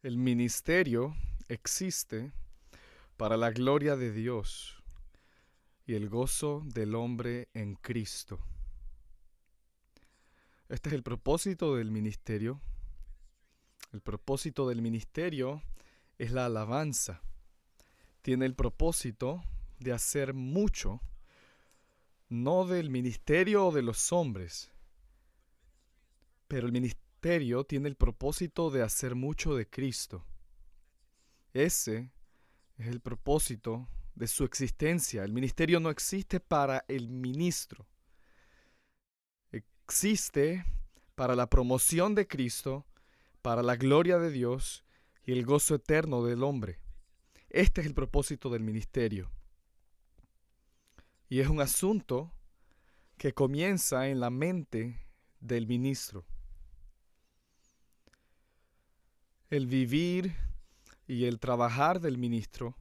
El ministerio existe para la gloria de Dios y el gozo del hombre en Cristo. Este es el propósito del ministerio. El propósito del ministerio es la alabanza. Tiene el propósito de hacer mucho, no del ministerio o de los hombres, pero el ministerio tiene el propósito de hacer mucho de Cristo. Ese es el propósito de su existencia. El ministerio no existe para el ministro. Existe para la promoción de Cristo, para la gloria de Dios y el gozo eterno del hombre. Este es el propósito del ministerio. Y es un asunto que comienza en la mente del ministro. El vivir y el trabajar del ministro,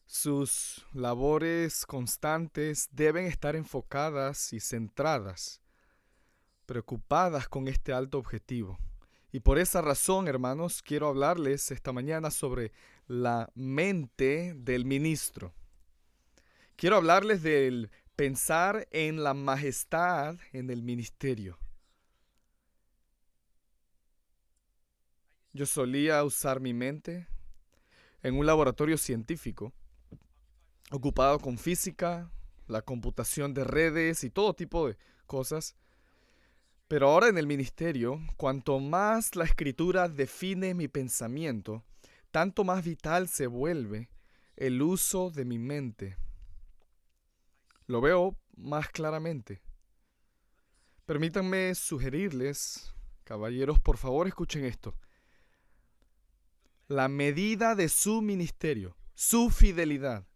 sus labores constantes deben estar enfocadas y centradas, preocupadas con este alto objetivo. Y por esa razón, hermanos, quiero hablarles esta mañana sobre la mente del ministro. Quiero hablarles del pensar en la majestad en el ministerio. Yo solía usar mi mente en un laboratorio científico, ocupado con física, la computación de redes y todo tipo de cosas. Pero ahora en el ministerio, cuanto más la escritura define mi pensamiento, tanto más vital se vuelve el uso de mi mente. Lo veo más claramente. Permítanme sugerirles, caballeros, por favor escuchen esto. La medida de su ministerio, su fidelidad,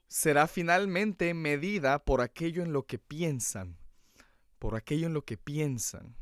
será finalmente medida por aquello en lo que piensan. Por aquello en lo que piensan.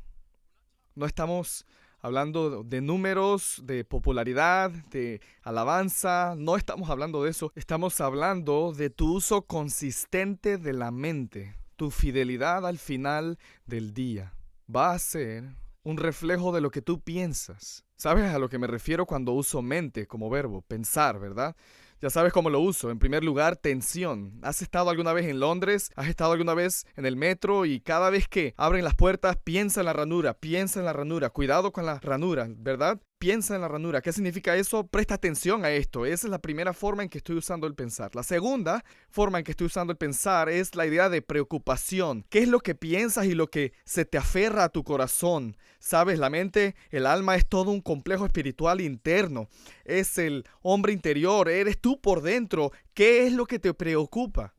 No estamos hablando de números, de popularidad, de alabanza. No estamos hablando de eso. Estamos hablando de tu uso consistente de la mente. Tu fidelidad al final del día va a ser un reflejo de lo que tú piensas. ¿Sabes a lo que me refiero cuando uso mente como verbo? Pensar, ¿verdad? Ya sabes cómo lo uso. En primer lugar, tensión. ¿Has estado alguna vez en Londres? ¿Has estado alguna vez en el metro? Y cada vez que abren las puertas, piensa en la ranura, piensa en la ranura. Cuidado con la ranura, ¿verdad? Piensa en la ranura. ¿Qué significa eso? Presta atención a esto. Esa es la primera forma en que estoy usando el pensar. La segunda forma en que estoy usando el pensar es la idea de preocupación. ¿Qué es lo que piensas y lo que se te aferra a tu corazón? Sabes, la mente, el alma es todo un complejo espiritual interno. Es el hombre interior, eres tú por dentro. ¿Qué es lo que te preocupa?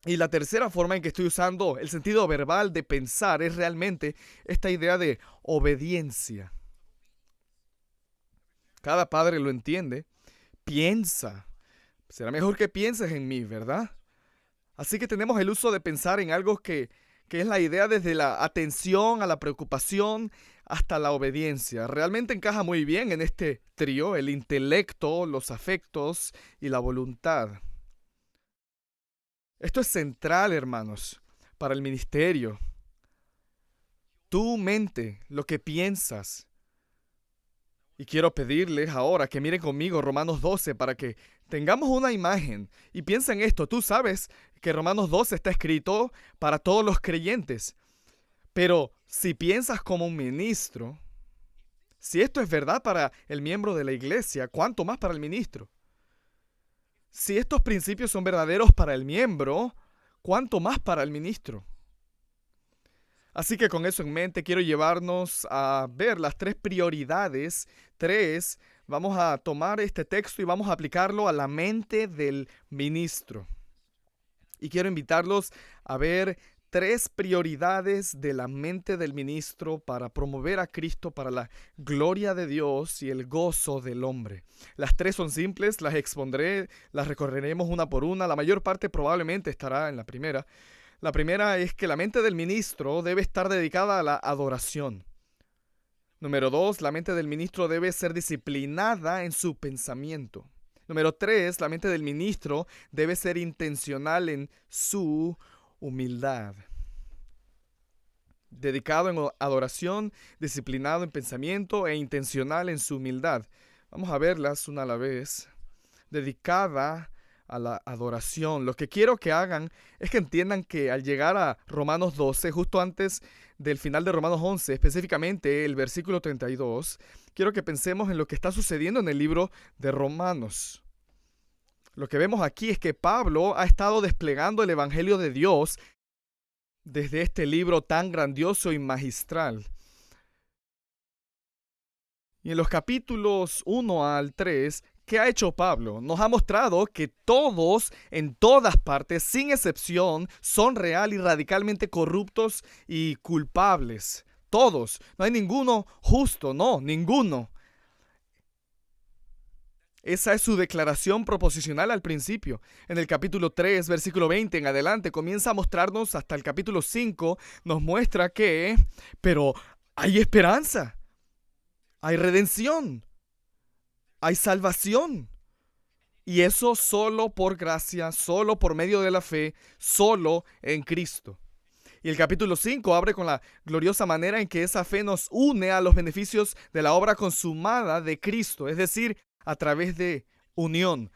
Y la tercera forma en que estoy usando el sentido verbal de pensar es realmente esta idea de obediencia. Cada padre lo entiende. Piensa. Será mejor que pienses en mí, ¿verdad? Así que tenemos el uso de pensar en algo que es la idea desde la atención a la preocupación hasta la obediencia. Realmente encaja muy bien en este trío, el intelecto, los afectos y la voluntad. Esto es central, hermanos, para el ministerio. Tu mente, lo que piensas. Y quiero pedirles ahora que miren conmigo Romanos 12 para que tengamos una imagen. Y piensa en esto, tú sabes que Romanos 12 está escrito para todos los creyentes. Pero si piensas como un ministro, si esto es verdad para el miembro de la iglesia, ¿cuánto más para el ministro? Si estos principios son verdaderos para el miembro, ¿cuánto más para el ministro? Así que con eso en mente quiero llevarnos a ver las tres prioridades. Vamos a tomar este texto y vamos a aplicarlo a la mente del ministro. Y quiero invitarlos a ver tres prioridades de la mente del ministro para promover a Cristo para la gloria de Dios y el gozo del hombre. Las tres son simples, las expondré, las recorreremos una por una. La mayor parte probablemente estará en la primera. La primera es que la mente del ministro debe estar dedicada a la adoración. Número 2, la mente del ministro debe ser disciplinada en su pensamiento. Número 3, la mente del ministro debe ser intencional en su humildad. dedicado en adoración, disciplinado en pensamiento e intencional en su humildad. Vamos a verlas una a la vez. Dedicada a la adoración. Lo que quiero que hagan es que entiendan que al llegar a Romanos 12, justo antes del final de Romanos 11, específicamente el versículo 32, quiero que pensemos en lo que está sucediendo en el libro de Romanos. Lo que vemos aquí es que Pablo ha estado desplegando el Evangelio de Dios desde este libro tan grandioso y magistral. Y en los capítulos 1 al 3, ¿qué ha hecho Pablo? Nos ha mostrado que todos, en todas partes, sin excepción, son real y radicalmente corruptos y culpables. Todos. No hay ninguno justo, no, ninguno. Esa es su declaración proposicional al principio. En el capítulo 3, versículo 20 en adelante, comienza a mostrarnos hasta el capítulo 5, nos muestra que, pero hay esperanza, hay redención, hay salvación. Y eso solo por gracia, solo por medio de la fe, solo en Cristo. Y el capítulo 5 abre con la gloriosa manera en que esa fe nos une a los beneficios de la obra consumada de Cristo, es decir, a través de unión.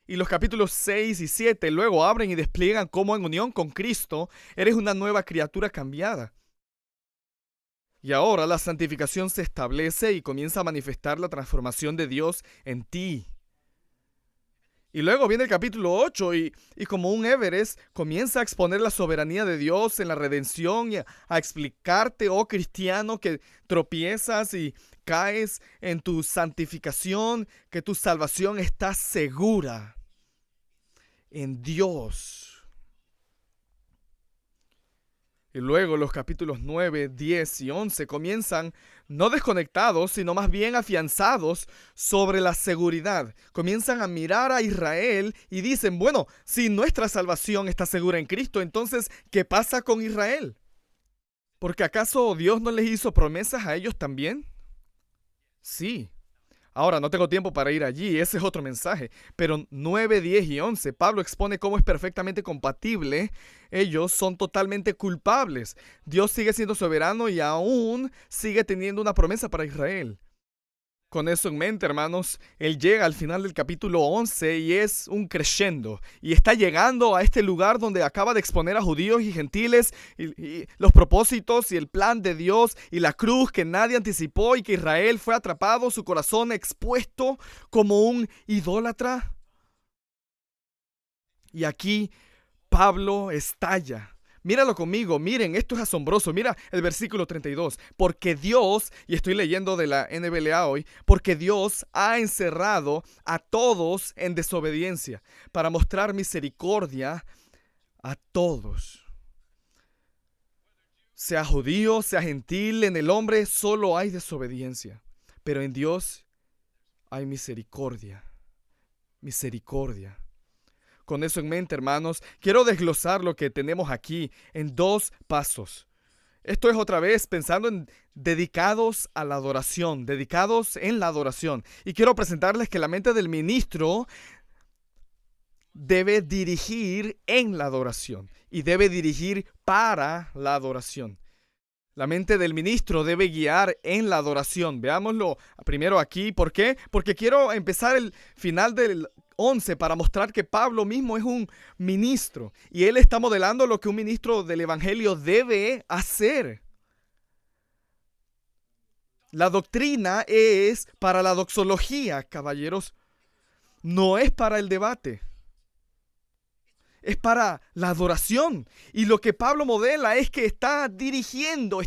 Y los capítulos 6 y 7 luego abren y despliegan cómo en unión con Cristo eres una nueva criatura cambiada. Y ahora la santificación se establece y comienza a manifestar la transformación de Dios en ti. Y luego viene el capítulo 8 y como un Everest comienza a exponer la soberanía de Dios en la redención y a explicarte, oh cristiano, que tropiezas y caes en tu santificación, que tu salvación está segura en Dios. Y luego los capítulos 9, 10 y 11 comienzan no desconectados, sino más bien afianzados sobre la seguridad. Comienzan a mirar a Israel y dicen, bueno, si nuestra salvación está segura en Cristo, entonces, ¿qué pasa con Israel? ¿Porque acaso Dios no les hizo promesas a ellos también? Sí. Ahora, no tengo tiempo para ir allí, ese es otro mensaje, pero 9, 10 y 11, Pablo expone cómo es perfectamente compatible. Ellos son totalmente culpables. Dios sigue siendo soberano y aún sigue teniendo una promesa para Israel. Con eso en mente, hermanos, él llega al final del capítulo 11 y es un crescendo. Y está llegando a este lugar donde acaba de exponer a judíos y gentiles y los propósitos y el plan de Dios y la cruz que nadie anticipó y que Israel fue atrapado, su corazón expuesto como un idólatra. Y aquí Pablo estalla. Míralo conmigo, miren, esto es asombroso. Mira el versículo 32. Porque Dios, y estoy leyendo de la NBLA hoy, porque Dios ha encerrado a todos en desobediencia para mostrar misericordia a todos. Sea judío, sea gentil, en el hombre solo hay desobediencia, pero en Dios hay misericordia. Misericordia. Con eso en mente, hermanos, quiero desglosar lo que tenemos aquí en 2 pasos. Esto es otra vez pensando en dedicados a la adoración, dedicados en la adoración. Y quiero presentarles que la mente del ministro debe dirigir en la adoración y debe dirigir para la adoración. La mente del ministro debe guiar en la adoración. Veámoslo primero aquí. ¿Por qué? Porque quiero empezar el final del 11 para mostrar que Pablo mismo es un ministro y él está modelando lo que un ministro del evangelio debe hacer. La doctrina es para la doxología, caballeros, no es para el debate. Es para la adoración. Y lo que Pablo modela es que está dirigiendo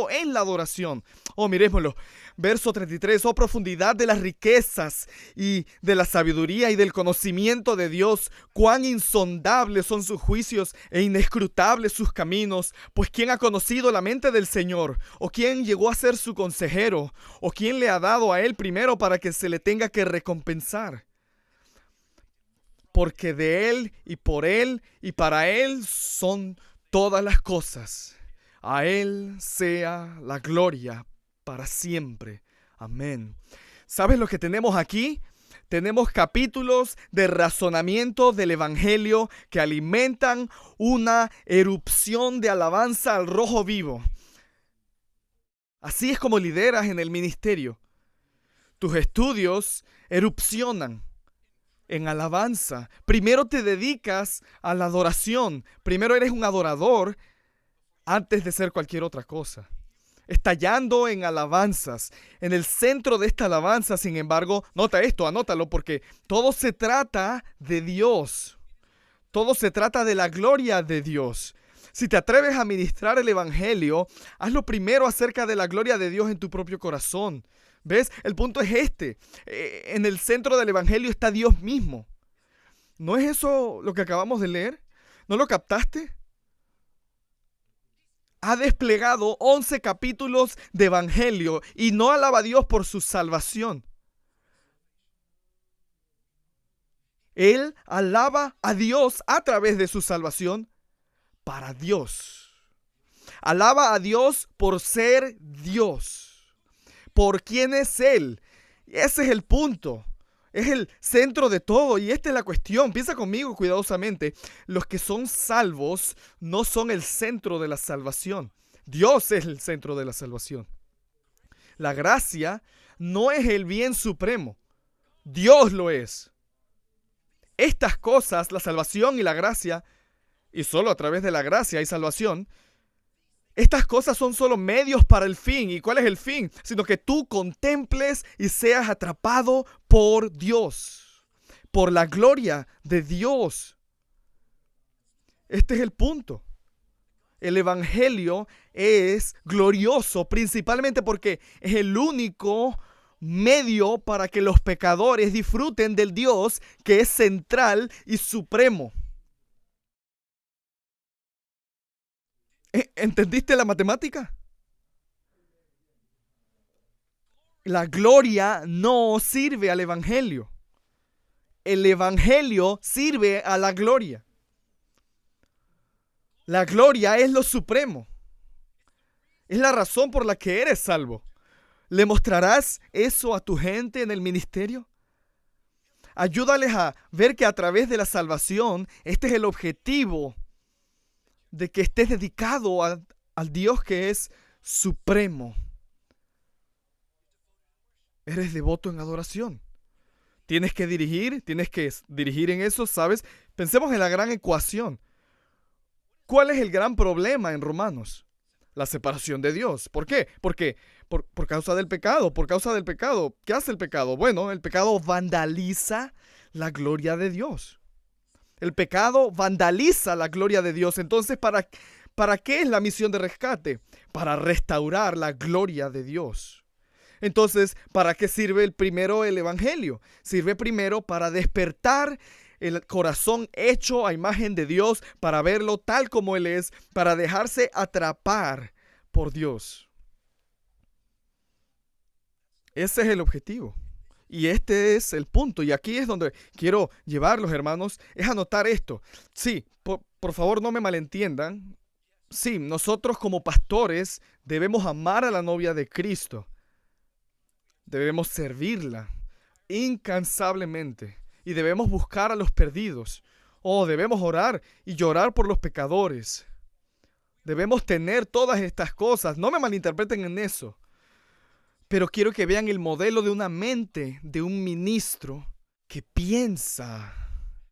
en la adoración. Oh, mirémoslo. Verso 33. Oh, profundidad de las riquezas y de la sabiduría y del conocimiento de Dios. Cuán insondables son sus juicios e inescrutables sus caminos. Pues ¿quién ha conocido la mente del Señor? ¿O quién llegó a ser su consejero? ¿O quién le ha dado a él primero para que se le tenga que recompensar? Porque de Él y por Él y para Él son todas las cosas. A Él sea la gloria para siempre. Amén. ¿Sabes lo que tenemos aquí? Tenemos capítulos de razonamiento del Evangelio que alimentan una erupción de alabanza al rojo vivo. Así es como lideras en el ministerio. Tus estudios erupcionan en alabanza. Primero te dedicas a la adoración. Primero eres un adorador antes de ser cualquier otra cosa. Estallando en alabanzas. En el centro de esta alabanza, sin embargo, nota esto, anótalo, porque todo se trata de Dios. Todo se trata de la gloria de Dios. Si te atreves a ministrar el evangelio, hazlo primero acerca de la gloria de Dios en tu propio corazón. ¿Ves? El punto es este. En el centro del evangelio está Dios mismo. ¿No es eso lo que acabamos de leer? ¿No lo captaste? Ha desplegado 11 capítulos de evangelio y no alaba a Dios por su salvación. Él alaba a Dios a través de su salvación para Dios. Alaba a Dios por ser Dios, por quién es Él. Ese es el punto. Es el centro de todo y esta es la cuestión. Piensa conmigo cuidadosamente. Los que son salvos no son el centro de la salvación. Dios es el centro de la salvación. La gracia no es el bien supremo. Dios lo es. Estas cosas, la salvación y la gracia, y solo a través de la gracia hay salvación, estas cosas son solo medios para el fin. ¿Y cuál es el fin? Sino que tú contemples y seas atrapado por Dios, por la gloria de Dios. Este es el punto. El evangelio es glorioso principalmente porque es el único medio para que los pecadores disfruten del Dios que es central y supremo. ¿Entendiste la matemática? La gloria no sirve al evangelio. El evangelio sirve a la gloria. La gloria es lo supremo. Es la razón por la que eres salvo. ¿Le mostrarás eso a tu gente en el ministerio? Ayúdales a ver que a través de la salvación, este es el objetivo de que estés dedicado al Dios que es supremo. Eres devoto en adoración. Tienes que dirigir en eso, ¿sabes? Pensemos en la gran ecuación. ¿Cuál es el gran problema en Romanos? La separación de Dios. ¿Por qué? Porque por causa del pecado. Por causa del pecado. ¿Qué hace el pecado? Bueno, el pecado vandaliza la gloria de Dios. El pecado vandaliza la gloria de Dios. Entonces, ¿para qué es la misión de rescate? Para restaurar la gloria de Dios. Entonces, ¿para qué sirve el evangelio? Sirve primero para despertar el corazón hecho a imagen de Dios, para verlo tal como Él es, para dejarse atrapar por Dios. Ese es el objetivo. Y este es el punto. Y aquí es donde quiero llevarlos, hermanos, es anotar esto. Sí, por favor no me malentiendan. Sí, nosotros como pastores debemos amar a la novia de Cristo. Debemos servirla incansablemente. Y debemos buscar a los perdidos. Debemos orar y llorar por los pecadores. Debemos tener todas estas cosas. No me malinterpreten en eso. Pero quiero que vean el modelo de una mente de un ministro que piensa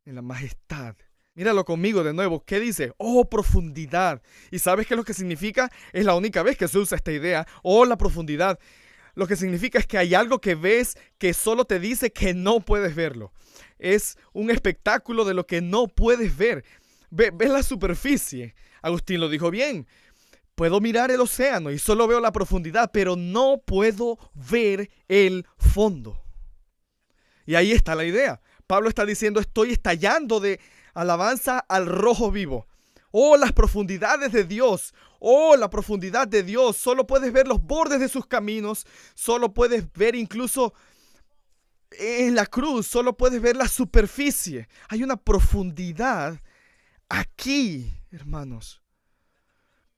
en la majestad. Míralo conmigo de nuevo. ¿Qué dice? Profundidad. ¿Y sabes qué es lo que significa? Es la única vez que se usa esta idea. La profundidad. Lo que significa es que hay algo que ves que solo te dice que no puedes verlo. Es un espectáculo de lo que no puedes ver. Ves la superficie. Agustín lo dijo bien. Puedo mirar el océano y solo veo la profundidad, pero no puedo ver el fondo. Y ahí está la idea. Pablo está diciendo, estoy estallando de alabanza al rojo vivo. Las profundidades de Dios. La profundidad de Dios. Solo puedes ver los bordes de sus caminos. Solo puedes ver incluso en la cruz. Solo puedes ver la superficie. Hay una profundidad aquí, hermanos,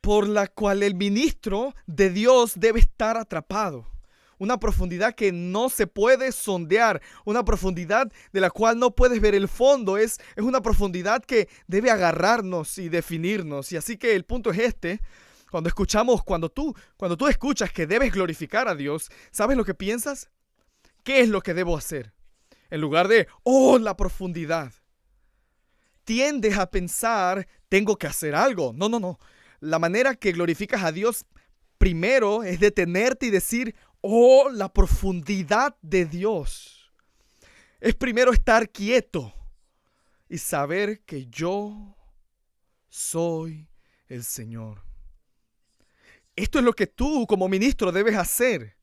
por la cual el ministro de Dios debe estar atrapado. Una profundidad que no se puede sondear. Una profundidad de la cual no puedes ver el fondo. Es una profundidad que debe agarrarnos y definirnos. Y así que el punto es este. Cuando tú escuchas que debes glorificar a Dios, ¿sabes lo que piensas? ¿Qué es lo que debo hacer? En lugar de, oh, la profundidad. Tiendes a pensar, tengo que hacer algo. No, no, no. La manera que glorificas a Dios primero es detenerte y decir, oh, la profundidad de Dios. Es primero estar quieto y saber que yo soy el Señor. Esto es lo que tú como ministro debes hacer.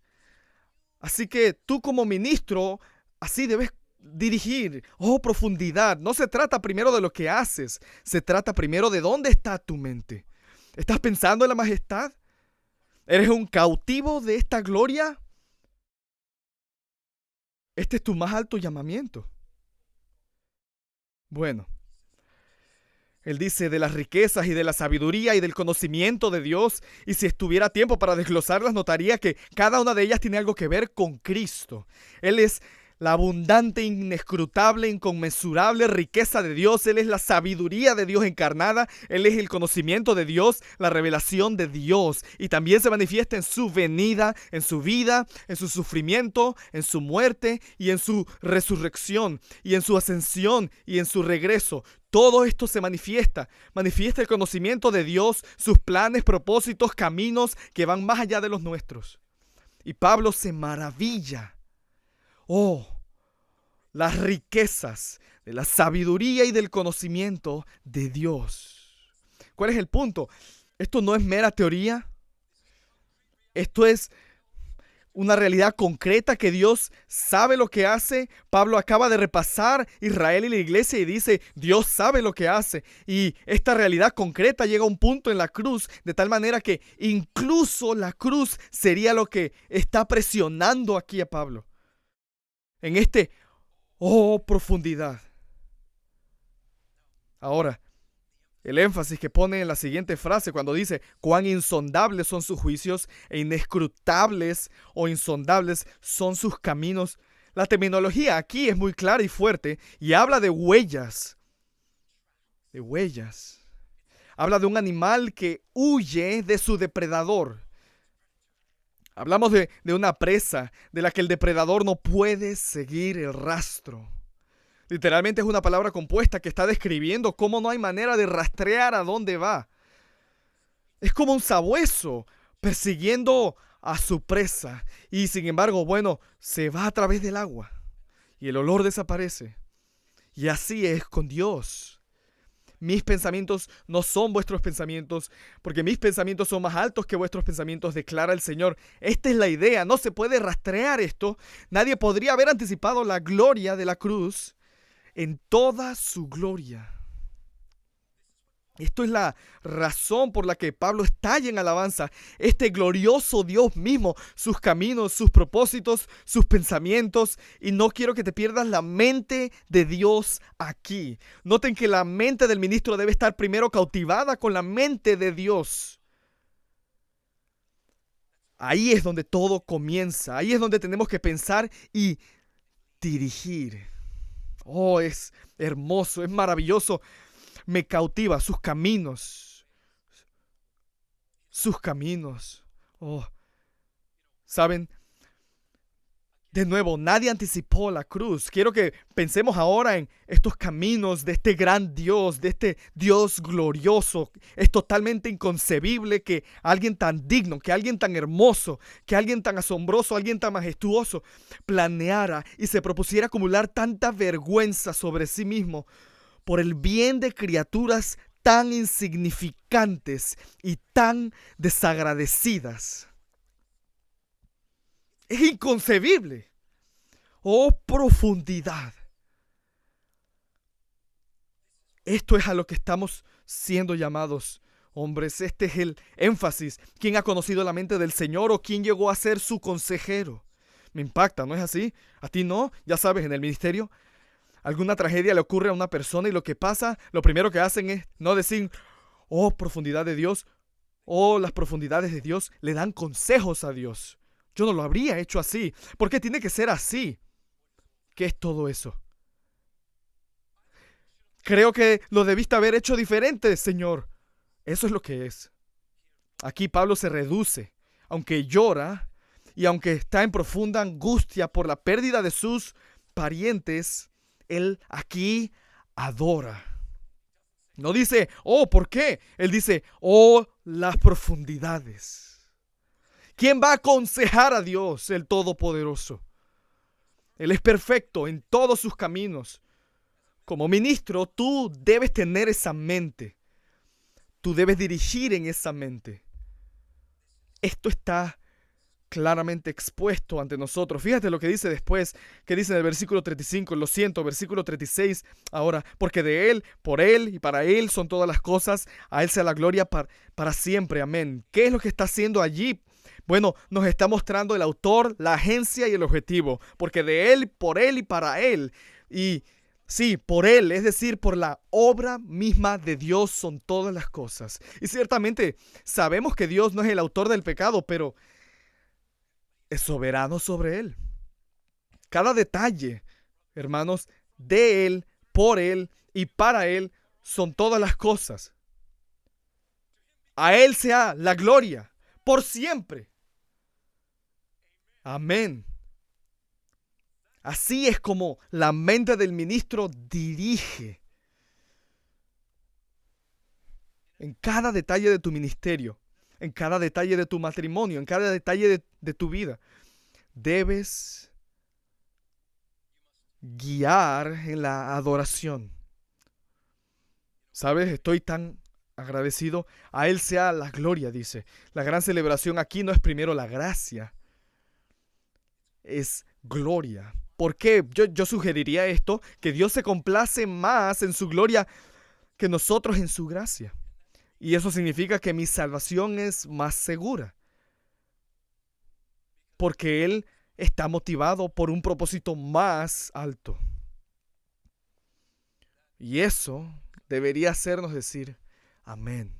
Así que tú como ministro, así debes dirigir. Oh, profundidad. No se trata primero de lo que haces. Se trata primero de dónde está tu mente. ¿Estás pensando en la majestad? ¿Eres un cautivo de esta gloria? Este es tu más alto llamamiento. Bueno, él dice de las riquezas y de la sabiduría y del conocimiento de Dios, y si estuviera tiempo para desglosarlas, notaría que cada una de ellas tiene algo que ver con Cristo. Él es la abundante, inescrutable, inconmensurable riqueza de Dios. Él es la sabiduría de Dios encarnada. Él es el conocimiento de Dios, la revelación de Dios. Y también se manifiesta en su venida, en su vida, en su sufrimiento, en su muerte y en su resurrección y en su ascensión y en su regreso. Todo esto se manifiesta el conocimiento de Dios, sus planes, propósitos, caminos que van más allá de los nuestros. Y Pablo se maravilla. Oh, las riquezas de la sabiduría y del conocimiento de Dios. ¿Cuál es el punto? Esto no es mera teoría. Esto es una realidad concreta que Dios sabe lo que hace. Pablo acaba de repasar Israel y la iglesia y dice, Dios sabe lo que hace. Y esta realidad concreta llega a un punto en la cruz, de tal manera que incluso la cruz sería lo que está presionando aquí a Pablo. En profundidad. Ahora, el énfasis que pone en la siguiente frase cuando dice cuán insondables son sus juicios e inescrutables o insondables son sus caminos. La terminología aquí es muy clara y fuerte y habla de huellas. De huellas. Habla de un animal que huye de su depredador. Hablamos de una presa de la que el depredador no puede seguir el rastro. Literalmente es una palabra compuesta que está describiendo cómo no hay manera de rastrear a dónde va. Es como un sabueso persiguiendo a su presa y sin embargo, se va a través del agua y el olor desaparece. Y así es con Dios. Mis pensamientos no son vuestros pensamientos, porque mis pensamientos son más altos que vuestros pensamientos, declara el Señor. Esta es la idea, no se puede rastrear esto. Nadie podría haber anticipado la gloria de la cruz en toda su gloria. Esto es la razón por la que Pablo estalla en alabanza. Este glorioso Dios mismo, sus caminos, sus propósitos, sus pensamientos. Y no quiero que te pierdas la mente de Dios aquí. Noten que la mente del ministro debe estar primero cautivada con la mente de Dios. Ahí es donde todo comienza. Ahí es donde tenemos que pensar y dirigir. Oh, es hermoso, es maravilloso. Me cautiva sus caminos. Sus caminos. Oh, ¿saben? De nuevo, nadie anticipó la cruz. Quiero que pensemos ahora en estos caminos de este gran Dios, de este Dios glorioso. Es totalmente inconcebible que alguien tan digno, que alguien tan hermoso, que alguien tan asombroso, alguien tan majestuoso planeara y se propusiera acumular tanta vergüenza sobre sí mismo por el bien de criaturas tan insignificantes y tan desagradecidas. Es inconcebible. Oh, profundidad. Esto es a lo que estamos siendo llamados, hombres. Este es el énfasis. ¿Quién ha conocido la mente del Señor o quién llegó a ser su consejero? Me impacta, ¿no es así? ¿A ti no? Ya sabes, en el ministerio alguna tragedia le ocurre a una persona y lo que pasa, lo primero que hacen es no decir, oh, profundidad de Dios, oh, las profundidades de Dios. Le dan consejos a Dios. Yo no lo habría hecho así. ¿Por qué tiene que ser así? ¿Qué es todo eso? Creo que lo debiste haber hecho diferente, Señor. Eso es lo que es. Aquí Pablo se reduce, aunque llora y aunque está en profunda angustia por la pérdida de sus parientes, él aquí adora. No dice, oh, ¿por qué? Él dice, oh, las profundidades. ¿Quién va a aconsejar a Dios, el Todopoderoso? Él es perfecto en todos sus caminos. Como ministro, tú debes tener esa mente. Tú debes dirigir en esa mente. Esto está claramente expuesto ante nosotros. Fíjate lo que dice después, que dice en el versículo 35, lo siento, versículo 36, ahora, porque de Él, por Él y para Él son todas las cosas, a Él sea la gloria para siempre, amén. ¿Qué es lo que está haciendo allí? Bueno, nos está mostrando el autor, la agencia y el objetivo, porque de Él, por Él y para Él, y sí, por Él, es decir, por la obra misma de Dios son todas las cosas. Y ciertamente sabemos que Dios no es el autor del pecado, pero es soberano sobre él. Cada detalle, hermanos, de Él, por Él y para Él son todas las cosas. A Él sea la gloria por siempre. Amén. Así es como la mente del ministro dirige en cada detalle de tu ministerio, en cada detalle de tu matrimonio, en cada detalle de tu vida. Debes guiar en la adoración. ¿Sabes? Estoy tan agradecido. A Él sea la gloria, dice. La gran celebración aquí no es primero la gracia, es gloria. ¿Por qué? Yo sugeriría esto, que Dios se complace más en su gloria que nosotros en su gracia. Y eso significa que mi salvación es más segura. Porque Él está motivado por un propósito más alto. Y eso debería hacernos decir, amén.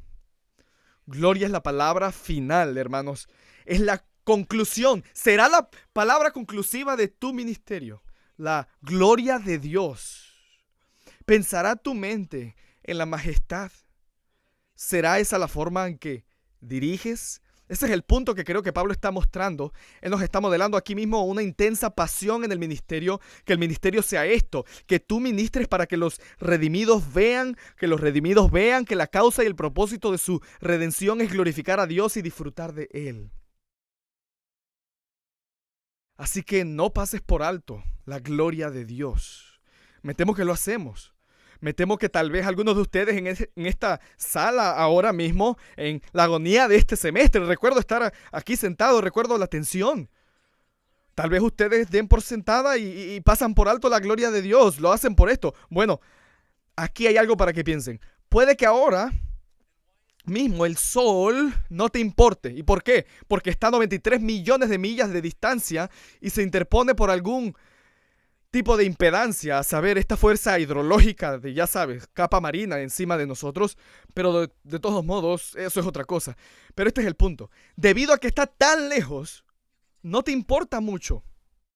Gloria es la palabra final, hermanos. Es la conclusión. Será la palabra conclusiva de tu ministerio. La gloria de Dios. ¿Pensará tu mente en la majestad? ¿Será esa la forma en que diriges? Ese es el punto que creo que Pablo está mostrando. Él nos está modelando aquí mismo una intensa pasión en el ministerio, que el ministerio sea esto, que tú ministres para que los redimidos vean, que la causa y el propósito de su redención es glorificar a Dios y disfrutar de Él. Así que no pases por alto la gloria de Dios. Me temo que lo hacemos. Me temo que tal vez algunos de ustedes en esta sala ahora mismo, en la agonía de este semestre, recuerdo estar aquí sentado, recuerdo la tensión. Tal vez ustedes den por sentada y pasan por alto la gloria de Dios, lo hacen por esto. Bueno, aquí hay algo para que piensen. Puede que ahora mismo el sol no te importe. ¿Y por qué? Porque está a 93 millones de millas de distancia y se interpone por algún tipo de impedancia, a saber, esta fuerza hidrológica de, ya sabes, capa marina encima de nosotros, pero de todos modos, eso es otra cosa. Pero este es el punto. Debido a que está tan lejos, no te importa mucho.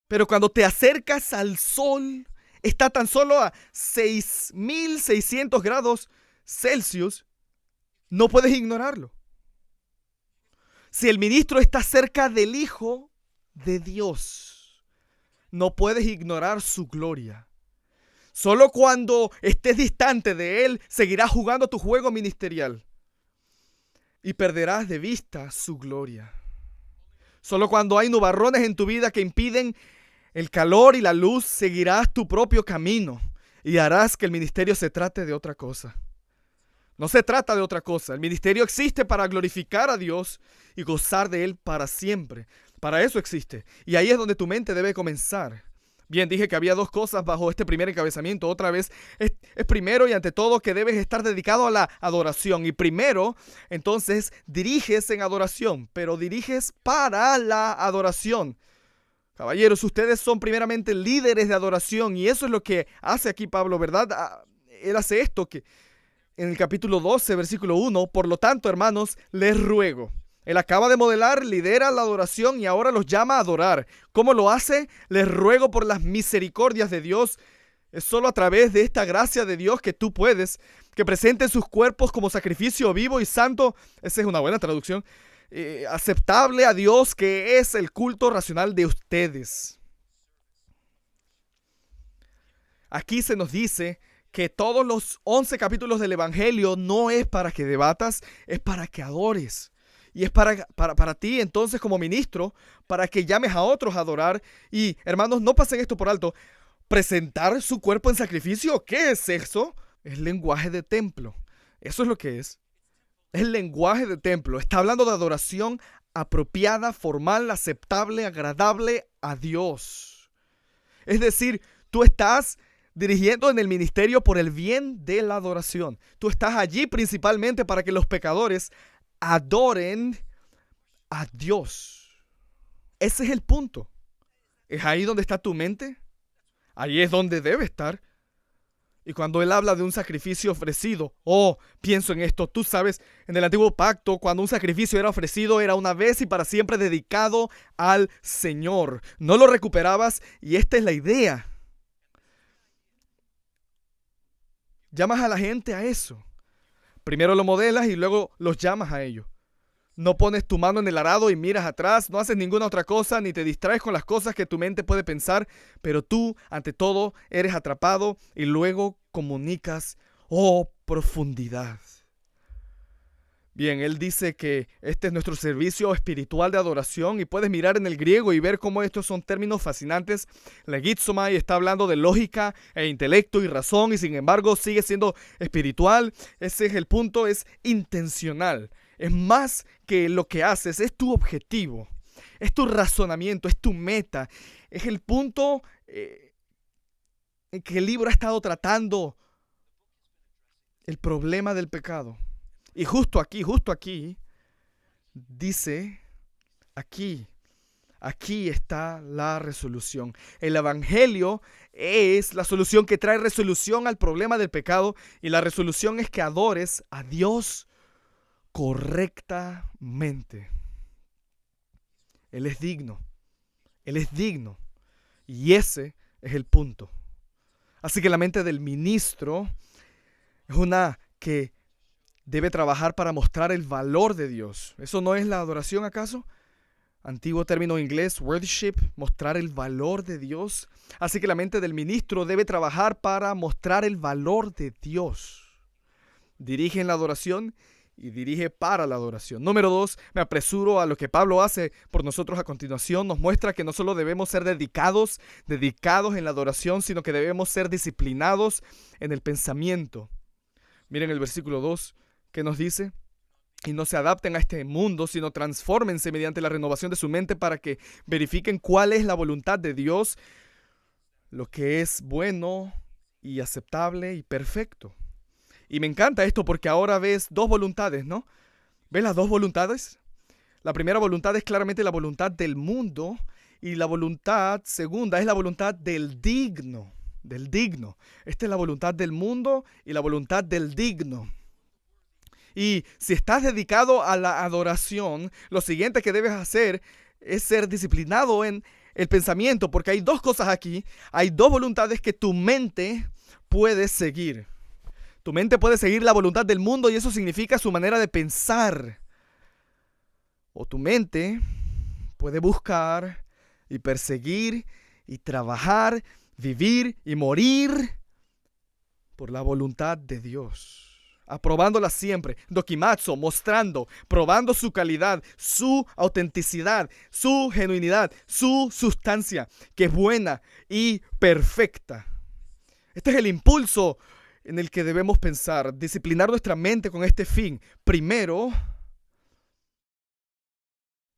Pero cuando te acercas al sol, está tan solo a 6.600 grados Celsius, no puedes ignorarlo. Si el ministro está cerca del Hijo de Dios, no puedes ignorar su gloria. Solo cuando estés distante de Él, seguirás jugando tu juego ministerial y perderás de vista su gloria. Solo cuando hay nubarrones en tu vida que impiden el calor y la luz, seguirás tu propio camino y harás que el ministerio se trate de otra cosa. No se trata de otra cosa. El ministerio existe para glorificar a Dios y gozar de Él para siempre. Para eso existe. Y ahí es donde tu mente debe comenzar. Bien, dije que había dos cosas bajo este primer encabezamiento. Otra vez, es primero y ante todo que debes estar dedicado a la adoración. Y primero, entonces, diriges en adoración, pero diriges para la adoración. Caballeros, ustedes son primeramente líderes de adoración y eso es lo que hace aquí Pablo, ¿verdad? Él hace esto que en el capítulo 12, versículo 1, por lo tanto, hermanos, les ruego. Él acaba de modelar, lidera la adoración y ahora los llama a adorar. ¿Cómo lo hace? Les ruego por las misericordias de Dios. Es solo a través de esta gracia de Dios que tú puedes que presenten sus cuerpos como sacrificio vivo y santo, esa es una buena traducción, aceptable a Dios, que es el culto racional de ustedes. Aquí se nos dice que todos los 11 capítulos del Evangelio no es para que debatas, es para que adores. Y es para ti entonces como ministro, para que llames a otros a adorar. Y hermanos, no pasen esto por alto. ¿Presentar su cuerpo en sacrificio? ¿Qué es eso? Es lenguaje de templo. Eso es lo que es. Es el lenguaje de templo. Está hablando de adoración apropiada, formal, aceptable, agradable a Dios. Es decir, tú estás dirigiendo en el ministerio por el bien de la adoración. Tú estás allí principalmente para que los pecadores adoren a Dios. Ese es el punto. ¿Es ahí donde está tu mente? Ahí es donde debe estar. Y cuando él habla de un sacrificio ofrecido, pienso en esto, tú sabes, en el antiguo pacto, cuando un sacrificio era ofrecido, era una vez y para siempre dedicado al Señor. No lo recuperabas y esta es la idea. Llamas a la gente a eso. Primero lo modelas y luego los llamas a ello. No pones tu mano en el arado y miras atrás, no haces ninguna otra cosa, ni te distraes con las cosas que tu mente puede pensar, pero tú, ante todo, eres atrapado y luego comunicas, profundidad. Bien, él dice que este es nuestro servicio espiritual de adoración y puedes mirar en el griego y ver cómo estos son términos fascinantes. Legizomai está hablando de lógica e intelecto y razón y sin embargo sigue siendo espiritual. Ese es el punto, es intencional. Es más que lo que haces, es tu objetivo, es tu razonamiento, es tu meta. Es el punto en que el libro ha estado tratando el problema del pecado. Y justo aquí, dice, aquí está la resolución. El Evangelio es la solución que trae resolución al problema del pecado y la resolución es que adores a Dios correctamente. Él es digno. Y ese es el punto. Así que la mente del ministro es una que debe trabajar para mostrar el valor de Dios. ¿Eso no es la adoración acaso? Antiguo término inglés, worship, mostrar el valor de Dios. Así que la mente del ministro debe trabajar para mostrar el valor de Dios. Dirige en la adoración y dirige para la adoración. Número 2, me apresuro a lo que Pablo hace por nosotros a continuación. Nos muestra que no solo debemos ser dedicados en la adoración, sino que debemos ser disciplinados en el pensamiento. Miren el versículo 2, ¿qué nos dice? Y no se adapten a este mundo, sino transfórmense mediante la renovación de su mente para que verifiquen cuál es la voluntad de Dios, lo que es bueno y aceptable y perfecto. Y me encanta esto porque ahora ves dos voluntades, ¿no? ¿Ves las dos voluntades? La primera voluntad es claramente la voluntad del mundo y la voluntad segunda es la voluntad del digno. Esta es la voluntad del mundo y la voluntad del digno. Y si estás dedicado a la adoración, lo siguiente que debes hacer es ser disciplinado en el pensamiento, porque hay dos cosas aquí. Hay dos voluntades que tu mente puede seguir. Tu mente puede seguir la voluntad del mundo y eso significa su manera de pensar. O tu mente puede buscar y perseguir y trabajar, vivir y morir por la voluntad de Dios. Aprobándola siempre, dokimazo, mostrando, probando su calidad, su autenticidad, su genuinidad, su sustancia, que es buena y perfecta. Este es el impulso en el que debemos pensar, disciplinar nuestra mente con este fin. Primero,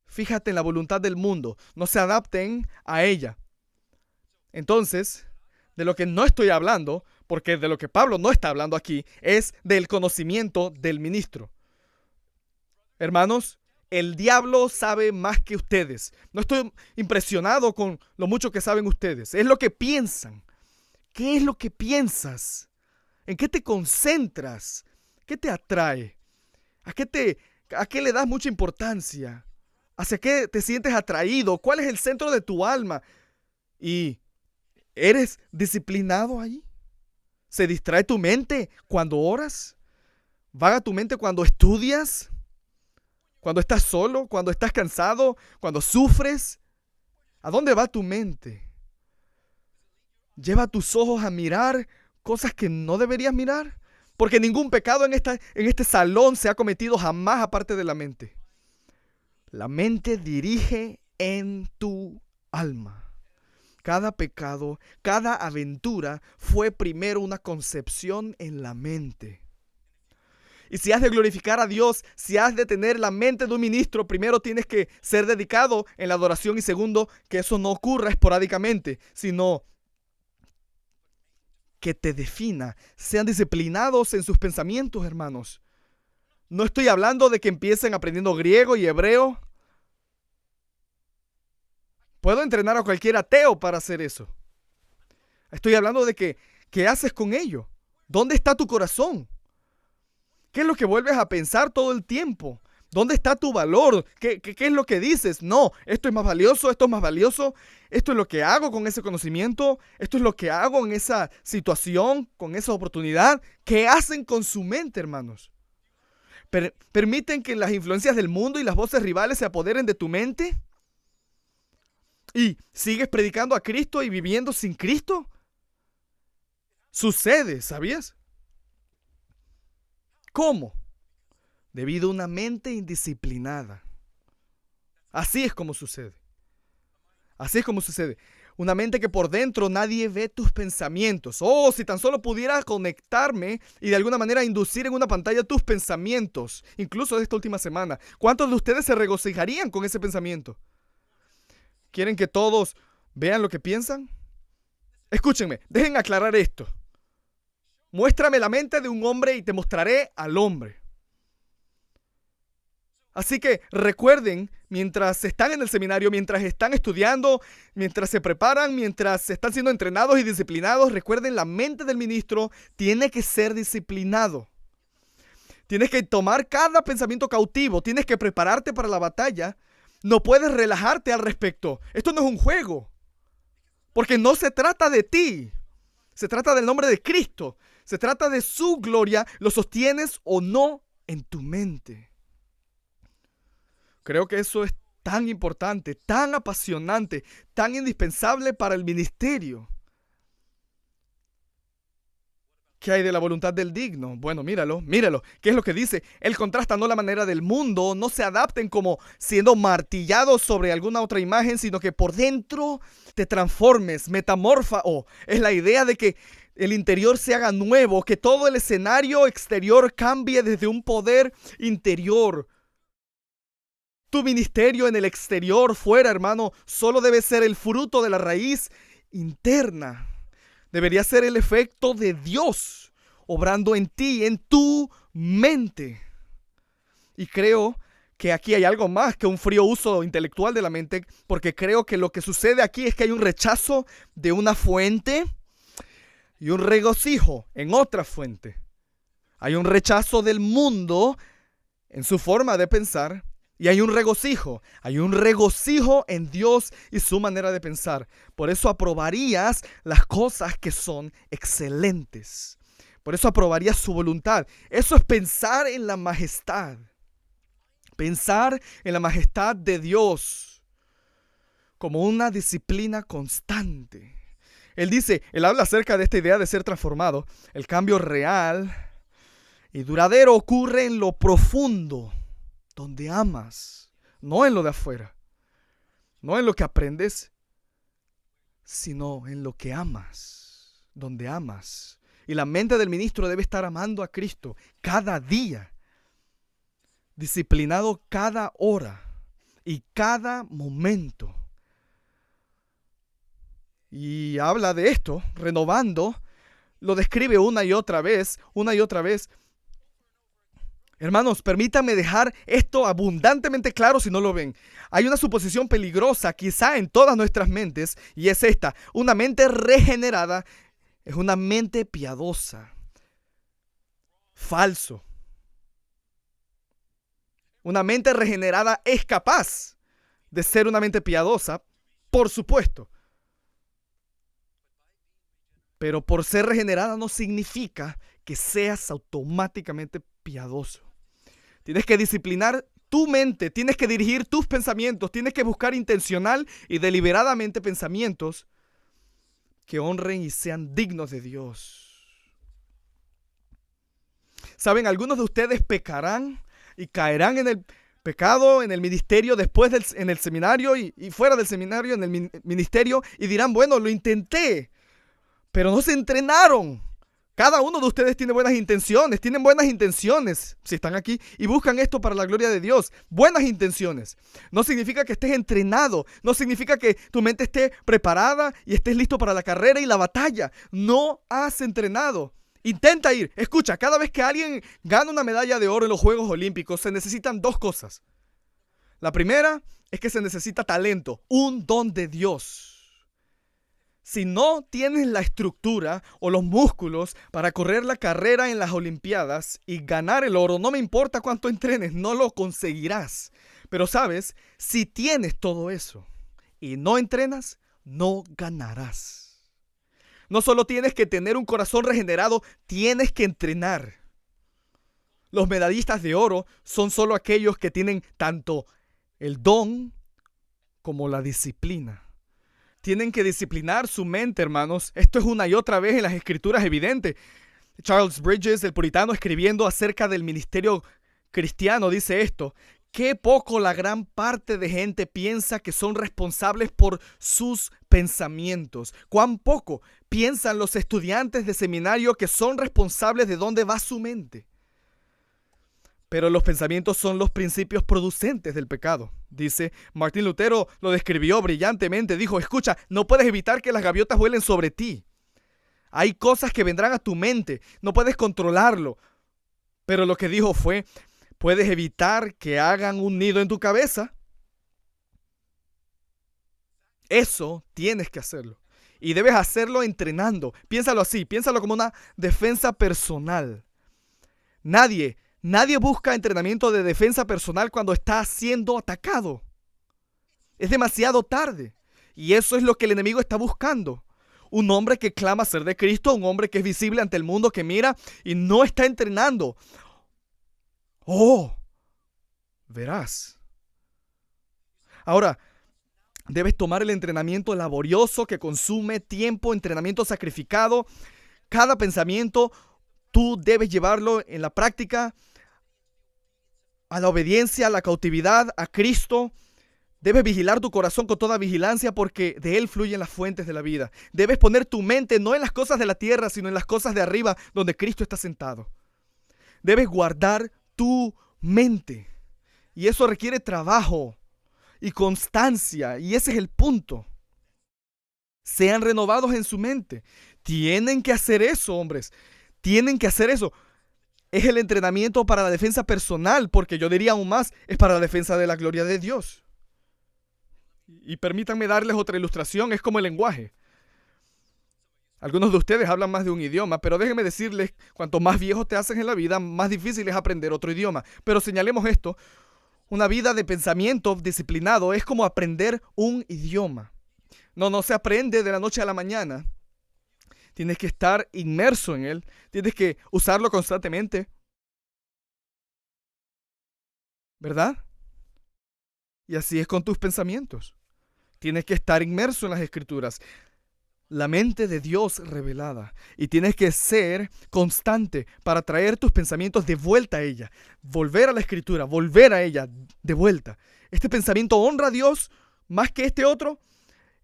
fíjate en la voluntad del mundo, no se adapten a ella. Entonces, de lo que no estoy hablando, porque de lo que Pablo no está hablando aquí, es del conocimiento del ministro. Hermanos, el diablo sabe más que ustedes. No estoy impresionado con lo mucho que saben ustedes. Es lo que piensan. ¿Qué es lo que piensas? ¿En qué te concentras? ¿Qué te atrae? ¿A qué le das mucha importancia? ¿Hacia qué te sientes atraído? ¿Cuál es el centro de tu alma? ¿Y eres disciplinado ahí? ¿Se distrae tu mente cuando oras? ¿Vaga tu mente cuando estudias? ¿Cuando estás solo? ¿Cuando estás cansado? ¿Cuando sufres? ¿A dónde va tu mente? ¿Lleva tus ojos a mirar cosas que no deberías mirar? Porque ningún pecado en este salón se ha cometido jamás aparte de la mente. La mente dirige en tu alma. Cada pecado, cada aventura fue primero una concepción en la mente. Y si has de glorificar a Dios, si has de tener la mente de un ministro, primero tienes que ser dedicado en la adoración y segundo, que eso no ocurra esporádicamente, sino que te defina. Sean disciplinados en sus pensamientos, hermanos. No estoy hablando de que empiecen aprendiendo griego y hebreo. Puedo entrenar a cualquier ateo para hacer eso. Estoy hablando de que, ¿qué haces con ello? ¿Dónde está tu corazón? ¿Qué es lo que vuelves a pensar todo el tiempo? ¿Dónde está tu valor? ¿Qué es lo que dices? No, esto es más valioso, esto es más valioso. Esto es lo que hago con ese conocimiento. Esto es lo que hago en esa situación, con esa oportunidad. ¿Qué hacen con su mente, hermanos? ¿Permiten que las influencias del mundo y las voces rivales se apoderen de tu mente? ¿Y sigues predicando a Cristo y viviendo sin Cristo? Sucede, ¿sabías? ¿Cómo? Debido a una mente indisciplinada. Así es como sucede. Así es como sucede. Una mente que por dentro nadie ve tus pensamientos. Oh, si tan solo pudiera conectarme y de alguna manera inducir en una pantalla tus pensamientos, incluso de esta última semana. ¿Cuántos de ustedes se regocijarían con ese pensamiento? ¿Quieren que todos vean lo que piensan? Escúchenme, dejen aclarar esto. Muéstrame la mente de un hombre y te mostraré al hombre. Así que recuerden, mientras están en el seminario, mientras están estudiando, mientras se preparan, mientras están siendo entrenados y disciplinados, recuerden, la mente del ministro tiene que ser disciplinado. Tienes que tomar cada pensamiento cautivo, tienes que prepararte para la batalla. No puedes relajarte al respecto. Esto no es un juego. Porque no se trata de ti. Se trata del nombre de Cristo. Se trata de su gloria. ¿Lo sostienes o no en tu mente? Creo que eso es tan importante, tan apasionante, tan indispensable para el ministerio. ¿Qué hay de la voluntad del digno? Bueno, míralo. ¿Qué es lo que dice? Él contrasta no la manera del mundo, no se adapten como siendo martillados sobre alguna otra imagen, sino que por dentro te transformes, es la idea de que el interior se haga nuevo, que todo el escenario exterior cambie desde un poder interior. Tu ministerio en el exterior, fuera, hermano, solo debe ser el fruto de la raíz interna. Debería ser el efecto de Dios obrando en ti, en tu mente. Y creo que aquí hay algo más que un frío uso intelectual de la mente, porque creo que lo que sucede aquí es que hay un rechazo de una fuente y un regocijo en otra fuente. Hay un rechazo del mundo en su forma de pensar y hay un regocijo en Dios y su manera de pensar. Por eso aprobarías las cosas que son excelentes. Por eso aprobarías su voluntad. Eso es pensar en la majestad. Pensar en la majestad de Dios como una disciplina constante. Él habla acerca de esta idea de ser transformado. El cambio real y duradero ocurre en lo profundo, donde amas, no en lo de afuera, no en lo que aprendes, sino en lo que amas, donde amas. Y la mente del ministro debe estar amando a Cristo cada día, disciplinado cada hora y cada momento. Y habla de esto, renovando, lo describe una y otra vez. Hermanos, permítanme dejar esto abundantemente claro si no lo ven. Hay una suposición peligrosa quizá en todas nuestras mentes y es esta: una mente regenerada es una mente piadosa. Falso. Una mente regenerada es capaz de ser una mente piadosa, por supuesto. Pero por ser regenerada no significa que seas automáticamente piadoso. Tienes que disciplinar tu mente, tienes que dirigir tus pensamientos, tienes que buscar intencional y deliberadamente pensamientos que honren y sean dignos de Dios. Saben, algunos de ustedes pecarán y caerán en el pecado, en el ministerio, después en el seminario y fuera del seminario, en el ministerio, y dirán, bueno, lo intenté, pero no se entrenaron. Cada uno de ustedes tienen buenas intenciones si están aquí y buscan esto para la gloria de Dios. Buenas intenciones. No significa que estés entrenado, no significa que tu mente esté preparada y estés listo para la carrera y la batalla. No has entrenado. Intenta ir. Escucha, cada vez que alguien gana una medalla de oro en los Juegos Olímpicos, se necesitan dos cosas. La primera es que se necesita talento, un don de Dios. Si no tienes la estructura o los músculos para correr la carrera en las Olimpiadas y ganar el oro, no me importa cuánto entrenes, no lo conseguirás. Pero sabes, si tienes todo eso y no entrenas, no ganarás. No solo tienes que tener un corazón regenerado, tienes que entrenar. Los medallistas de oro son solo aquellos que tienen tanto el don como la disciplina. Tienen que disciplinar su mente, hermanos. Esto es una y otra vez en las escrituras evidente. Charles Bridges, el puritano, escribiendo acerca del ministerio cristiano, dice esto: qué poco la gran parte de gente piensa que son responsables por sus pensamientos. Cuán poco piensan los estudiantes de seminario que son responsables de dónde va su mente. Pero los pensamientos son los principios producentes del pecado. Dice, Martín Lutero lo describió brillantemente. Dijo, escucha, no puedes evitar que las gaviotas vuelen sobre ti. Hay cosas que vendrán a tu mente. No puedes controlarlo. Pero lo que dijo fue, puedes evitar que hagan un nido en tu cabeza. Eso tienes que hacerlo. Y debes hacerlo entrenando. Piénsalo así, piénsalo como una defensa personal. Nadie busca entrenamiento de defensa personal cuando está siendo atacado. Es demasiado tarde. Y eso es lo que el enemigo está buscando. Un hombre que clama ser de Cristo, un hombre que es visible ante el mundo, que mira y no está entrenando. Oh, verás. Ahora, debes tomar el entrenamiento laborioso que consume tiempo, entrenamiento sacrificado. Cada pensamiento tú debes llevarlo en la práctica, a la obediencia, a la cautividad, a Cristo. Debes vigilar tu corazón con toda vigilancia porque de él fluyen las fuentes de la vida. Debes poner tu mente no en las cosas de la tierra, sino en las cosas de arriba, donde Cristo está sentado. Debes guardar tu mente. Y eso requiere trabajo y constancia. Y ese es el punto. Sean renovados en su mente. Tienen que hacer eso, hombres. Tienen que hacer eso. Es el entrenamiento para la defensa personal, porque yo diría aún más, es para la defensa de la gloria de Dios. Y permítanme darles otra ilustración, es como el lenguaje. Algunos de ustedes hablan más de un idioma, pero déjenme decirles, cuanto más viejos te haces en la vida, más difícil es aprender otro idioma. Pero señalemos esto, una vida de pensamiento disciplinado es como aprender un idioma. No se aprende de la noche a la mañana. Tienes que estar inmerso en él. Tienes que usarlo constantemente. ¿Verdad? Y así es con tus pensamientos. Tienes que estar inmerso en las Escrituras. La mente de Dios revelada. Y tienes que ser constante para traer tus pensamientos de vuelta a ella. Volver a la Escritura, volver a ella de vuelta. ¿Este pensamiento honra a Dios más que este otro?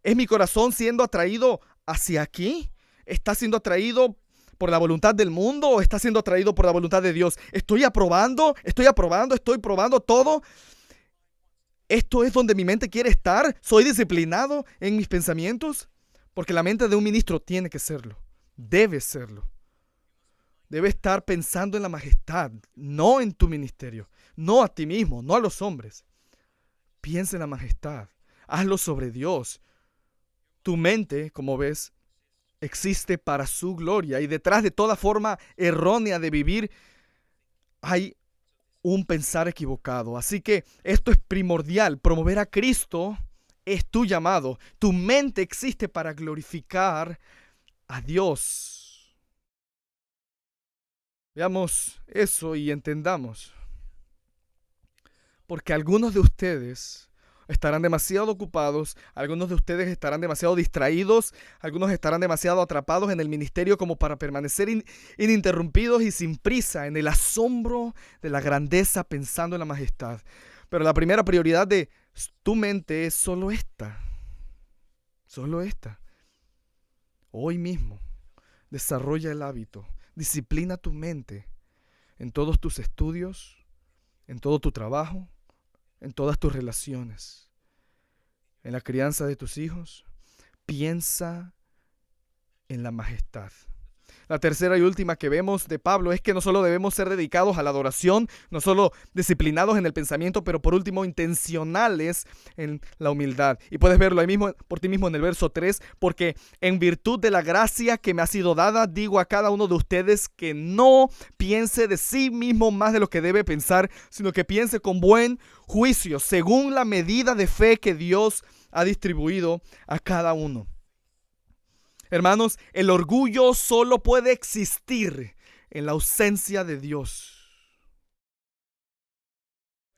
¿Es mi corazón siendo atraído hacia aquí? ¿Está siendo atraído por la voluntad del mundo o está siendo atraído por la voluntad de Dios? Estoy probando todo. ¿Esto es donde mi mente quiere estar? ¿Soy disciplinado en mis pensamientos? Porque la mente de un ministro tiene que serlo. Debe serlo. Debe estar pensando en la majestad, no en tu ministerio, no a ti mismo, no a los hombres. Piensa en la majestad. Hazlo sobre Dios. Tu mente, como ves, existe para su gloria y detrás de toda forma errónea de vivir hay un pensar equivocado. Así que esto es primordial. Promover a Cristo es tu llamado. Tu mente existe para glorificar a Dios. Veamos eso y entendamos. Porque algunos de ustedes estarán demasiado ocupados, algunos de ustedes estarán demasiado distraídos, algunos estarán demasiado atrapados en el ministerio como para permanecer ininterrumpidos y sin prisa en el asombro de la grandeza, pensando en la majestad. Pero la primera prioridad de tu mente es solo esta. Solo esta. Hoy mismo, desarrolla el hábito, disciplina tu mente en todos tus estudios, en todo tu trabajo, en todas tus relaciones, en la crianza de tus hijos. Piensa en la majestad. La tercera y última que vemos de Pablo es que no solo debemos ser dedicados a la adoración, no solo disciplinados en el pensamiento, pero por último intencionales en la humildad. Y puedes verlo ahí mismo por ti mismo en el verso 3, porque en virtud de la gracia que me ha sido dada, digo a cada uno de ustedes que no piense de sí mismo más de lo que debe pensar, sino que piense con buen juicio, según la medida de fe que Dios ha distribuido a cada uno. Hermanos, el orgullo solo puede existir en la ausencia de Dios.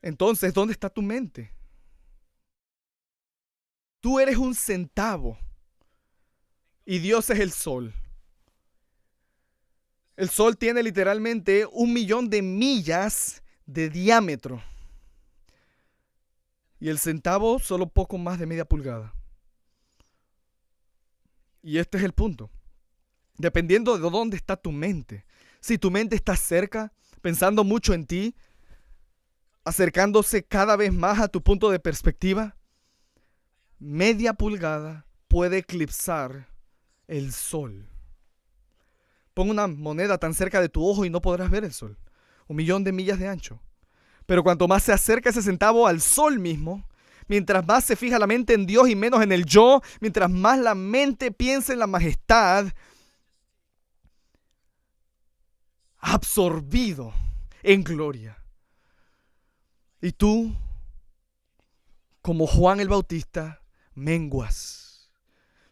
Entonces, ¿dónde está tu mente? Tú eres un centavo y Dios es el sol. El sol tiene literalmente 1.000.000 de millas de diámetro y el centavo solo poco más de media pulgada. Y este es el punto. Dependiendo de dónde está tu mente. Si tu mente está cerca, pensando mucho en ti, acercándose cada vez más a tu punto de perspectiva, media pulgada puede eclipsar el sol. Pon una moneda tan cerca de tu ojo y no podrás ver el sol. 1.000.000 de millas de ancho. Pero cuanto más se acerca ese centavo al sol mismo, mientras más se fija la mente en Dios y menos en el yo, mientras más la mente piensa en la majestad, absorbido en gloria. Y tú, como Juan el Bautista, menguas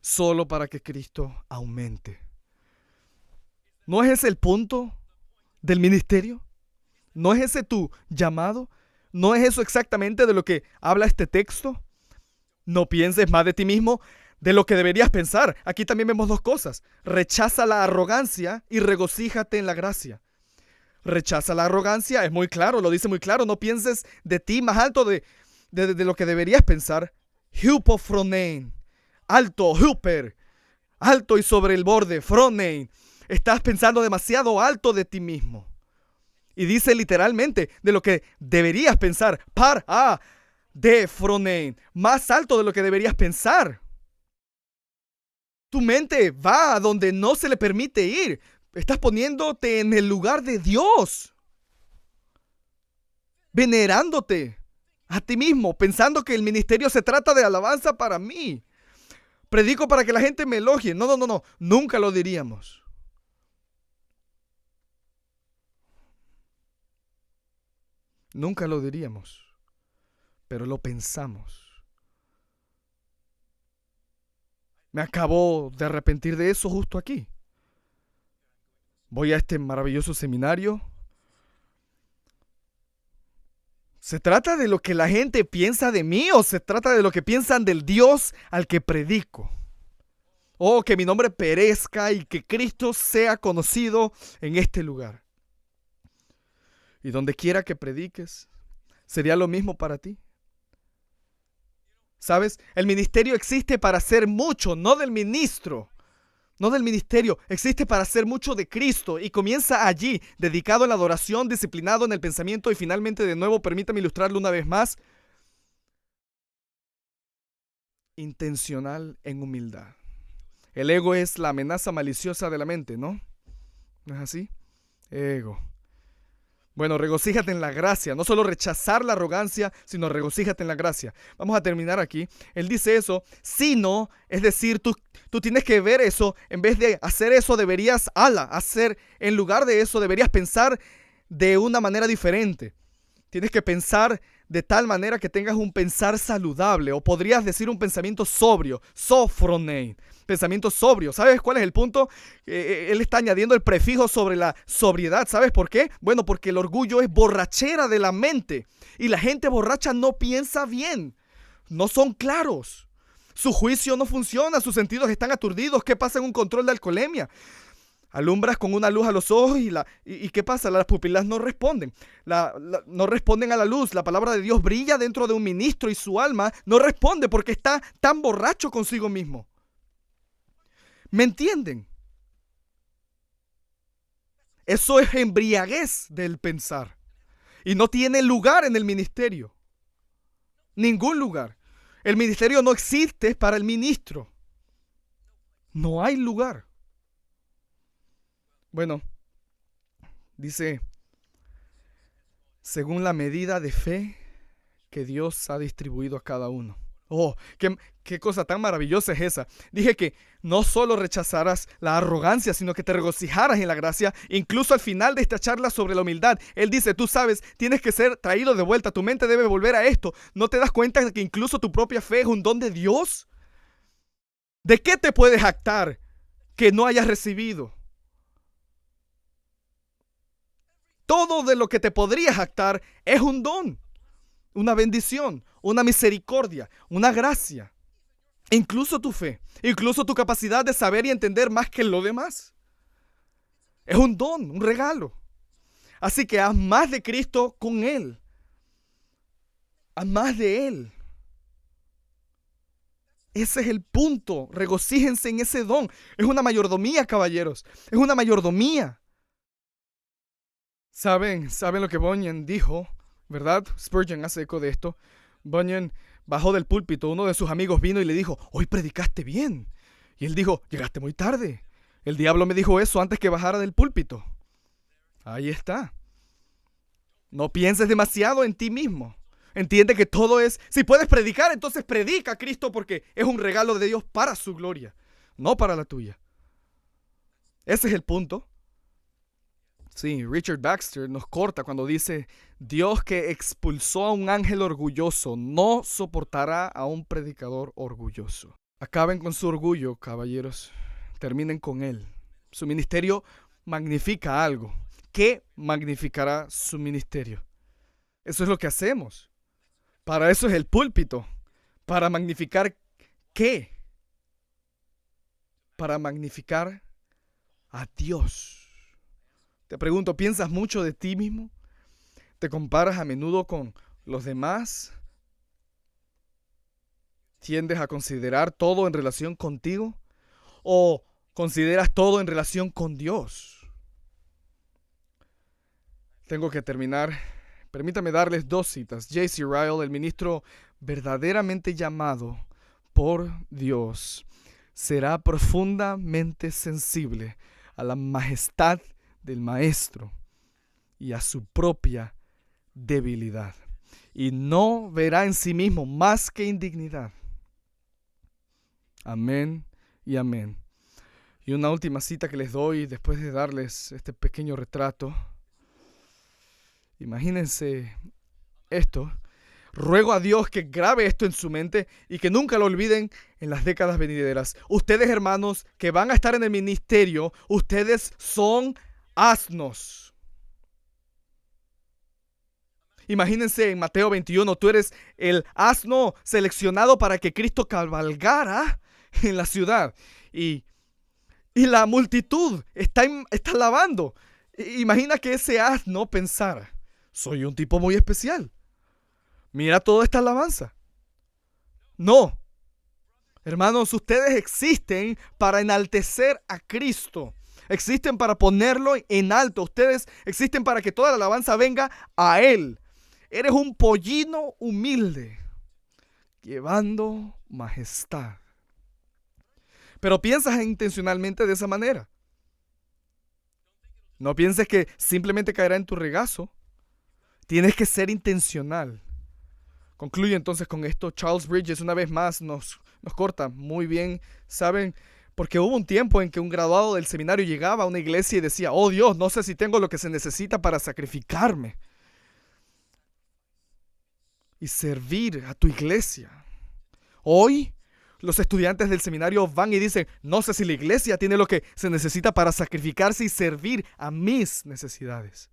solo para que Cristo aumente. ¿No es ese el punto del ministerio? ¿No es ese tu llamado? ¿No es eso exactamente de lo que habla este texto? No pienses más de ti mismo de lo que deberías pensar. Aquí también vemos dos cosas. Rechaza la arrogancia y regocíjate en la gracia. Rechaza la arrogancia, es muy claro, lo dice muy claro. No pienses de ti más alto de lo que deberías pensar. Hypofronein, alto, hyper, alto y sobre el borde, fronein. Estás pensando demasiado alto de ti mismo. Y dice literalmente de lo que deberías pensar. De fronein, más alto de lo que deberías pensar. Tu mente va a donde no se le permite ir. Estás poniéndote en el lugar de Dios. Venerándote a ti mismo, pensando que el ministerio se trata de alabanza para mí. Predico para que la gente me elogie. No. Nunca lo diríamos. Nunca lo diríamos, pero lo pensamos. Me acabo de arrepentir de eso justo aquí. Voy a este maravilloso seminario. ¿Se trata de lo que la gente piensa de mí o se trata de lo que piensan del Dios al que predico? Oh, que mi nombre perezca y que Cristo sea conocido en este lugar. Y donde quiera que prediques, ¿sería lo mismo para ti? ¿Sabes? El ministerio existe para hacer mucho, no del ministro, no del ministerio. Existe para hacer mucho de Cristo y comienza allí, dedicado a la adoración, disciplinado en el pensamiento y finalmente, de nuevo, permítame ilustrarlo una vez más, intencional en humildad. El ego es la amenaza maliciosa de la mente, ¿no? ¿No es así? Ego. Bueno, regocíjate en la gracia, no solo rechazar la arrogancia, sino regocíjate en la gracia. Vamos a terminar aquí. Él dice eso, sino, es decir, tú tienes que ver eso, en vez de hacer eso deberías, en lugar de eso deberías pensar de una manera diferente. Tienes que pensar de tal manera que tengas un pensar saludable, o podrías decir un pensamiento sobrio, sophronein, pensamiento sobrio. ¿Sabes cuál es el punto? Él está añadiendo el prefijo sobre la sobriedad. ¿Sabes por qué? Bueno, porque el orgullo es borrachera de la mente, y la gente borracha no piensa bien, no son claros. Su juicio no funciona, sus sentidos están aturdidos. ¿Qué pasa en un control de alcoholemia? Alumbras con una luz a los ojos y ¿qué pasa? Las pupilas no responden. No responden a la luz. La palabra de Dios brilla dentro de un ministro y su alma no responde porque está tan borracho consigo mismo. ¿Me entienden? Eso es embriaguez del pensar. Y no tiene lugar en el ministerio. Ningún lugar. El ministerio no existe para el ministro. No hay lugar. Bueno, dice, según la medida de fe que Dios ha distribuido a cada uno. Oh, qué cosa tan maravillosa es esa. Dije que no solo rechazaras la arrogancia, sino que te regocijaras en la gracia. Incluso al final de esta charla sobre la humildad, él dice, tú sabes, tienes que ser traído de vuelta. Tu mente debe volver a esto. ¿No te das cuenta de que incluso tu propia fe es un don de Dios? ¿De qué te puedes jactar que no hayas recibido? Todo de lo que te podrías jactar es un don, una bendición, una misericordia, una gracia. Incluso tu fe, incluso tu capacidad de saber y entender más que lo demás. Es un don, un regalo. Así que haz más de Cristo con Él. Haz más de Él. Ese es el punto. Regocíjense en ese don. Es una mayordomía, caballeros. Es una mayordomía. ¿Saben lo que Bunyan dijo? ¿Verdad? Spurgeon hace eco de esto. Bunyan bajó del púlpito, uno de sus amigos vino y le dijo, hoy predicaste bien. Y él dijo, llegaste muy tarde. El diablo me dijo eso antes que bajara del púlpito. Ahí está. No pienses demasiado en ti mismo. Entiende que todo es, si puedes predicar, entonces predica a Cristo porque es un regalo de Dios para su gloria, no para la tuya. Ese es el punto. Sí, Richard Baxter nos corta cuando dice, Dios que expulsó a un ángel orgulloso no soportará a un predicador orgulloso. Acaben con su orgullo, caballeros. Terminen con él. Su ministerio magnifica algo. ¿Qué magnificará su ministerio? Eso es lo que hacemos. Para eso es el púlpito. ¿Para magnificar qué? Para magnificar a Dios. Te pregunto, ¿piensas mucho de ti mismo? ¿Te comparas a menudo con los demás? ¿Tiendes a considerar todo en relación contigo? ¿O consideras todo en relación con Dios? Tengo que terminar. Permítame darles 2 citas. J.C. Ryle, el ministro verdaderamente llamado por Dios, será profundamente sensible a la majestad del maestro y a su propia debilidad, y no verá en sí mismo más que indignidad. Amén y amén. Y una última cita que les doy después de darles este pequeño retrato. Imagínense esto. Ruego a Dios que grabe esto en su mente y que nunca lo olviden en las décadas venideras. Ustedes, hermanos, que van a estar en el ministerio, ustedes son asnos. Imagínense en Mateo 21, tú eres el asno seleccionado para que Cristo cabalgara en la ciudad. Y la multitud está alabando. Imagina que ese asno pensara, soy un tipo muy especial. Mira toda esta alabanza. No. Hermanos, ustedes existen para enaltecer a Cristo. Existen para ponerlo en alto. Ustedes existen para que toda la alabanza venga a Él. Eres un pollino humilde, llevando majestad. Pero piensas intencionalmente de esa manera. No pienses que simplemente caerá en tu regazo. Tienes que ser intencional. Concluyo entonces con esto. Charles Bridges una vez más nos corta muy bien. ¿Saben? Porque hubo un tiempo en que un graduado del seminario llegaba a una iglesia y decía, oh Dios, no sé si tengo lo que se necesita para sacrificarme. y servir a tu iglesia. Hoy, los estudiantes del seminario van y dicen, no sé si la iglesia tiene lo que se necesita para sacrificarse y servir a mis necesidades.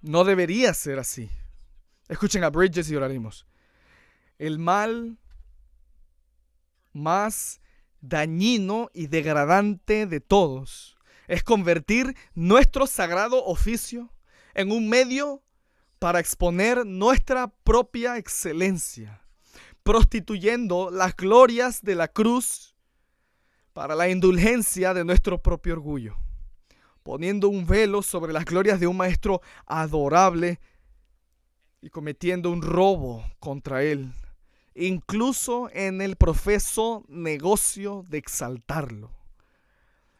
No debería ser así. Escuchen a Bridges y oraremos. El mal más dañino y degradante de todos es convertir nuestro sagrado oficio en un medio para exponer nuestra propia excelencia, prostituyendo las glorias de la cruz para la indulgencia de nuestro propio orgullo, poniendo un velo sobre las glorias de un maestro adorable y cometiendo un robo contra él, incluso en el profeso negocio de exaltarlo.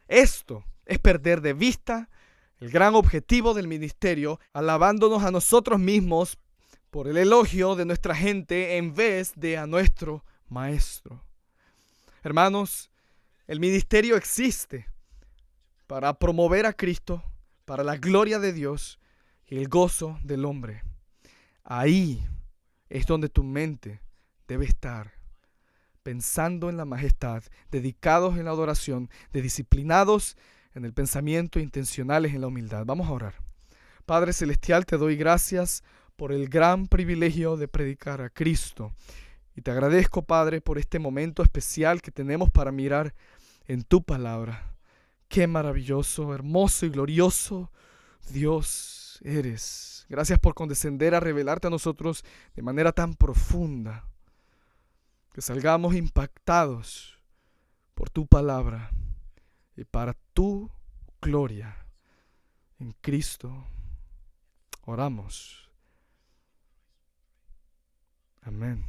Esto es perder de vista el gran objetivo del ministerio, alabándonos a nosotros mismos por el elogio de nuestra gente en vez de a nuestro maestro. Hermanos, el ministerio existe para promover a Cristo, para la gloria de Dios y el gozo del hombre. Ahí es donde tu mente debe estar, pensando en la majestad, dedicados en la adoración, disciplinados en el pensamiento, intencionales en la humildad. Vamos a orar. Padre Celestial, te doy gracias por el gran privilegio de predicar a Cristo. Y te agradezco, Padre, por este momento especial que tenemos para mirar en tu palabra. Qué maravilloso, hermoso y glorioso Dios eres. Gracias por condescender a revelarte a nosotros de manera tan profunda. Que salgamos impactados por tu palabra y para tu gloria. En Cristo oramos. Amén.